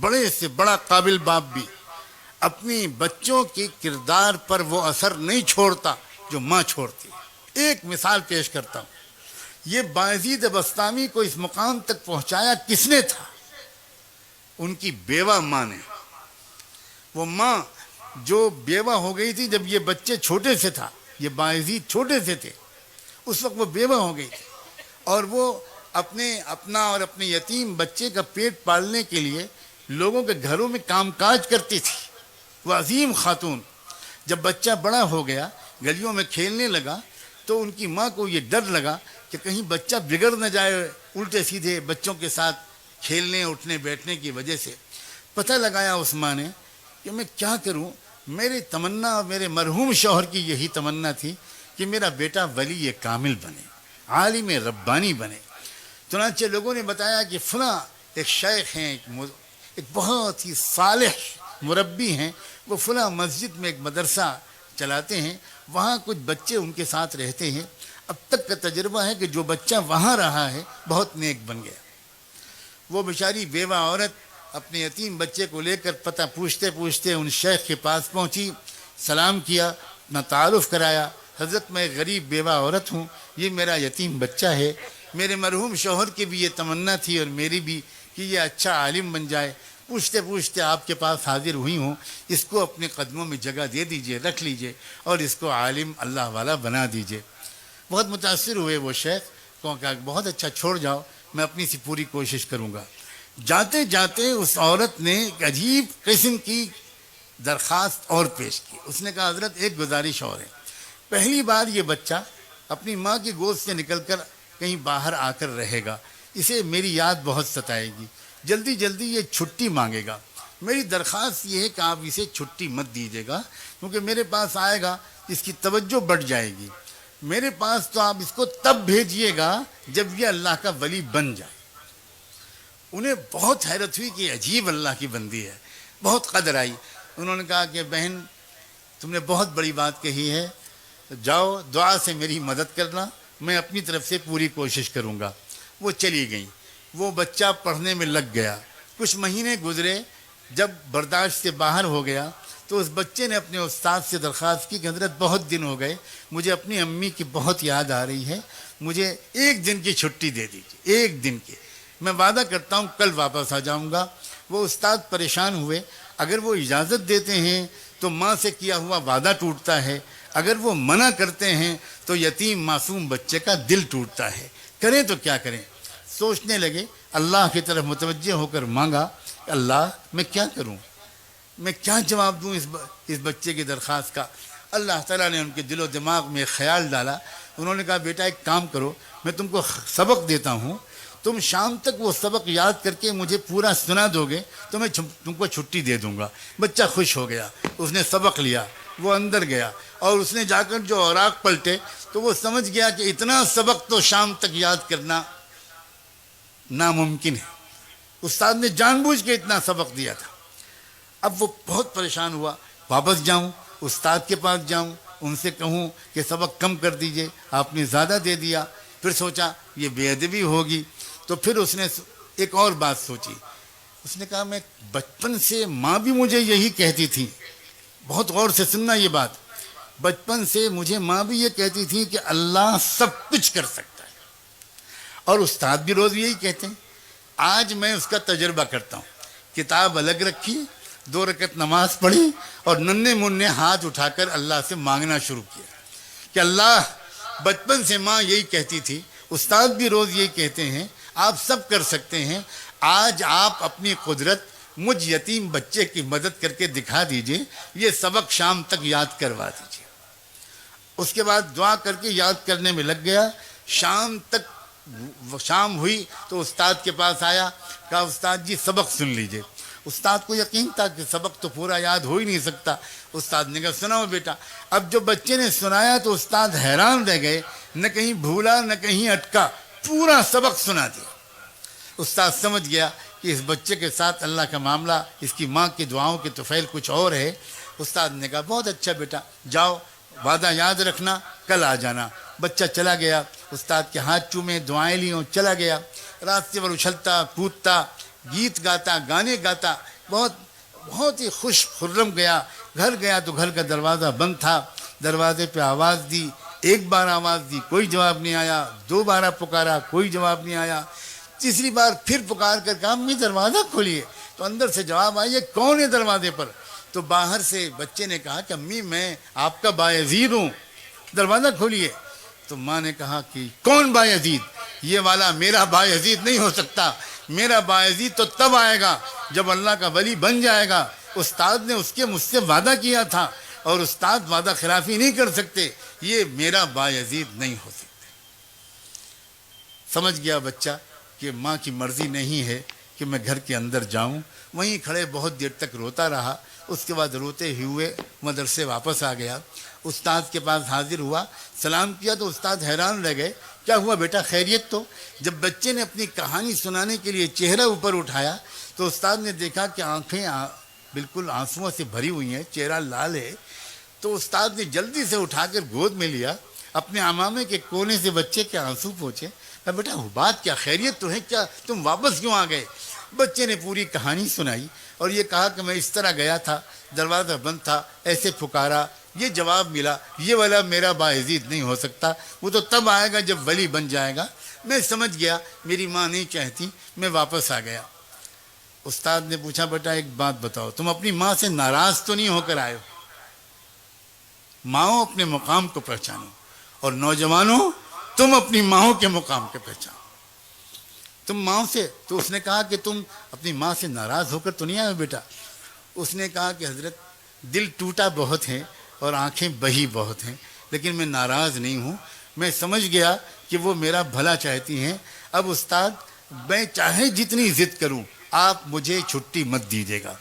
بڑے سے بڑا قابل باپ بھی اپنی بچوں کے کردار پر وہ اثر نہیں چھوڑتا جو ماں چھوڑتی ہے۔ ایک مثال پیش کرتا ہوں، یہ بایزید بسطامی کو اس مقام تک پہنچایا کس نے تھا؟ ان کی بیوہ ماں نے۔ وہ ماں جو بیوہ ہو گئی تھی جب یہ بچے چھوٹے سے تھا، یہ بایزید چھوٹے سے تھے، اس وقت وہ بیوہ ہو گئی تھی، اور وہ اپنا اور اپنے یتیم بچے کا پیٹ پالنے کے لیے لوگوں کے گھروں میں کام کاج کرتی تھی۔ وہ عظیم خاتون جب بچہ بڑا ہو گیا، گلیوں میں کھیلنے لگا، تو ان کی ماں کو یہ ڈر لگا کہ کہیں بچہ بگڑ نہ جائے الٹے سیدھے بچوں کے ساتھ کھیلنے اٹھنے بیٹھنے کی وجہ سے۔ پتہ لگایا اس ماں نے کہ میں کیا کروں، میری تمنا اور میرے مرحوم شوہر کی یہی تمنا تھی کہ میرا بیٹا ولی کامل بنے، عالم ربانی بنے۔ چنانچہ لوگوں نے بتایا کہ فلاں ایک شیخ ہیں، ایک بہت ہی صالح مربی ہیں، وہ فلاں مسجد میں ایک مدرسہ چلاتے ہیں، وہاں کچھ بچے ان کے ساتھ رہتے ہیں۔ اب تک کا تجربہ ہے کہ جو بچہ وہاں رہا ہے بہت نیک بن گیا۔ وہ بیچاری بیوہ عورت اپنے یتیم بچے کو لے کر پتہ پوچھتے پوچھتے ان شیخ کے پاس پہنچی، سلام کیا، اپنا تعارف کرایا، حضرت میں غریب بیوہ عورت ہوں، یہ میرا یتیم بچہ ہے، میرے مرحوم شوہر کی بھی یہ تمنا تھی اور میری بھی کہ یہ اچھا عالم بن جائے، پوچھتے پوچھتے آپ کے پاس حاضر ہوئی ہوں، اس کو اپنے قدموں میں جگہ دے دیجئے، رکھ لیجئے اور اس کو عالم اللہ والا بنا دیجئے۔ بہت متاثر ہوئے وہ شیخ، کہا بہت اچھا، چھوڑ جاؤ، میں اپنی سی پوری کوشش کروں گا۔ جاتے جاتے اس عورت نے ایک عجیب قسم کی درخواست اور پیش کی۔ اس نے کہا حضرت ایک گزارش اور ہے، پہلی بار یہ بچہ اپنی ماں کی گود سے نکل کر کہیں باہر آ کر رہے گا، اسے میری یاد بہت ستائے گی، جلدی جلدی یہ چھٹی مانگے گا، میری درخواست یہ ہے کہ آپ اسے چھٹی مت دیجیے گا، کیونکہ میرے پاس آئے گا اس کی توجہ بڑھ جائے گی، میرے پاس تو آپ اس کو تب بھیجیے گا جب یہ اللہ کا ولی بن جائے۔ انہیں بہت حیرت ہوئی کہ عجیب اللہ کی بندی ہے، بہت قدر آئی۔ انہوں نے کہا کہ بہن تم نے بہت بڑی بات کہی ہے، جاؤ دعا سے میری مدد کرنا، میں اپنی طرف سے پوری کوشش کروں گا۔ وہ چلی گئیں، وہ بچہ پڑھنے میں لگ گیا، کچھ مہینے گزرے، جب برداشت سے باہر ہو گیا تو اس بچے نے اپنے استاد سے درخواست کی کہ حضرت بہت دن ہو گئے، مجھے اپنی امی کی بہت یاد آ رہی ہے، مجھے ایک دن کی چھٹی دے دیجیے، ایک دن کی، میں وعدہ کرتا ہوں کل واپس آ جاؤں گا۔ وہ استاد پریشان ہوئے، اگر وہ اجازت دیتے ہیں تو ماں سے کیا ہوا وعدہ ٹوٹتا ہے، اگر وہ منع کرتے ہیں تو یتیم معصوم بچے کا دل ٹوٹتا ہے، کریں تو کیا کریں۔ سوچنے لگے، اللہ کی طرف متوجہ ہو کر مانگا، اللہ میں کیا کروں، میں کیا جواب دوں اس بچے کی درخواست کا۔ اللہ تعالیٰ نے ان کے دل و دماغ میں خیال ڈالا، انہوں نے کہا بیٹا ایک کام کرو، میں تم کو سبق دیتا ہوں، تم شام تک وہ سبق یاد کر کے مجھے پورا سنا دو گے تو میں تم کو چھٹی دے دوں گا۔ بچہ خوش ہو گیا، اس نے سبق لیا، وہ اندر گیا اور اس نے جا کر جو اوراق پلٹے تو وہ سمجھ گیا کہ اتنا سبق تو شام تک یاد کرنا ناممکن ہے، استاد نے جان بوجھ کے اتنا سبق دیا تھا۔ اب وہ بہت پریشان ہوا، واپس جاؤں استاد کے پاس جاؤں، ان سے کہوں کہ سبق کم کر دیجئے، آپ نے زیادہ دے دیا، پھر سوچا یہ بے ادبی ہوگی، تو پھر اس نے ایک اور بات سوچی، اس نے کہا میں بچپن سے ماں بھی مجھے یہی کہتی تھی، بہت غور سے سننا یہ بات، بچپن سے مجھے ماں بھی یہ کہتی تھی کہ اللہ سب کچھ کر سکتا ہے، اور استاد بھی روز یہی کہتے ہیں۔ آج میں اس کا تجربہ کرتا ہوں، کتاب الگ رکھی، 2 رکعت نماز پڑھی اور ننھے منھے ہاتھ اٹھا کر اللہ سے مانگنا شروع کیا کہ اللہ، بچپن سے ماں یہی کہتی تھی، استاد بھی روز یہی کہتے ہیں، آپ سب کر سکتے ہیں، آج آپ اپنی قدرت مجھ یتیم بچے کی مدد کر کے دکھا دیجئے، یہ سبق شام تک یاد کروا دیجئے۔ اس کے بعد دعا کر کے یاد کرنے میں لگ گیا، شام ہوئی تو استاد کے پاس آیا، کہا استاد جی سبق سن لیجئے۔ استاد کو یقین تھا کہ سبق تو پورا یاد ہو ہی نہیں سکتا، استاد نے کہا سناؤ بیٹا۔ اب جو بچے نے سنایا تو استاد حیران رہ گئے، نہ کہیں بھولا نہ کہیں اٹکا، پورا سبق سنا دیا۔ استاد سمجھ گیا کہ اس بچے کے ساتھ اللہ کا معاملہ، اس کی ماں کی دعاؤں کے طفیل کچھ اور ہے۔ استاد نے کہا بہت اچھا بیٹا، جاؤ وعدہ یاد رکھنا، کل آ جانا۔ بچہ چلا گیا، استاد کے ہاتھ چومے، دعائیں لی اور چلا گیا۔ راستے پر اچھلتا کودتا گیت گاتا گانے گاتا بہت بہت ہی خوش خرم گیا. گھر گیا تو گھر کا دروازہ بند تھا. دروازے پہ آواز دی, ایک بار آواز دی, کوئی جواب نہیں آیا. دو بار پکارا, کوئی جواب نہیں آیا. تیسری بار پھر پکار کر کہا امی دروازہ کھولیے. تو اندر سے جواب آئی, یہ کون ہے دروازے پر؟ تو باہر سے بچے نے کہا کہ امی میں آپ کا بایزید ہوں, دروازہ کھولیے. تو ماں نے کہا کہ کون بایزید؟ یہ والا میرا بایزید نہیں ہو سکتا. میرا بایزید تو تب آئے گا جب اللہ کا ولی بن جائے گا. استاد نے مجھ سے وعدہ کیا تھا اور استاد وعدہ خلافی نہیں کر سکتے. یہ میرا بایزید نہیں ہو سکتا. سمجھ گیا بچہ کہ ماں کی مرضی نہیں ہے کہ میں گھر کے اندر جاؤں. وہیں کھڑے بہت دیر تک روتا رہا. اس کے بعد روتے ہوئے مدرسے واپس آ گیا. استاد کے پاس حاضر ہوا, سلام کیا تو استاد حیران رہ گئے. کیا ہوا بیٹا, خیریت؟ تو جب بچے نے اپنی کہانی سنانے کے لیے چہرہ اوپر اٹھایا تو استاد نے دیکھا کہ آنکھیں بالکل آنسوؤں سے بھری ہوئی ہیں, چہرہ لال ہے. تو استاد نے جلدی سے اٹھا کر گود میں لیا. اپنے عمامے کے کونے سے بچے کے آنسو پہنچے. بیٹا بات کیا, خیریت تو ہے, کیا تم واپس کیوں آ گئے؟ بچے نے پوری کہانی سنائی اور یہ کہا کہ میں اس طرح گیا تھا, دروازہ بند تھا, ایسے پکارا, یہ جواب ملا, یہ والا میرا بایزید نہیں ہو سکتا. وہ تو تب آئے گا جب ولی بن جائے گا. میں سمجھ گیا میری ماں نہیں چاہتی, میں واپس آ گیا. استاد نے پوچھا بیٹا ایک بات بتاؤ, تم اپنی ماں سے ناراض تو نہیں ہو کر آئے ہو؟ ماؤں اپنے مقام کو پہچانو, اور نوجوانوں تم اپنی ماؤں کے مقام کو پہچانو. تم ماؤں سے, تو اس نے کہا کہ تم اپنی ماں سے ناراض ہو کر تو نہیں آئے بیٹا. اس نے کہا کہ حضرت دل ٹوٹا بہت ہے اور آنکھیں بہی بہت ہیں, لیکن میں ناراض نہیں ہوں. میں سمجھ گیا کہ وہ میرا بھلا چاہتی ہیں. اب استاد میں چاہے جتنی ضد کروں آپ مجھے چھٹی مت دیجیے گا.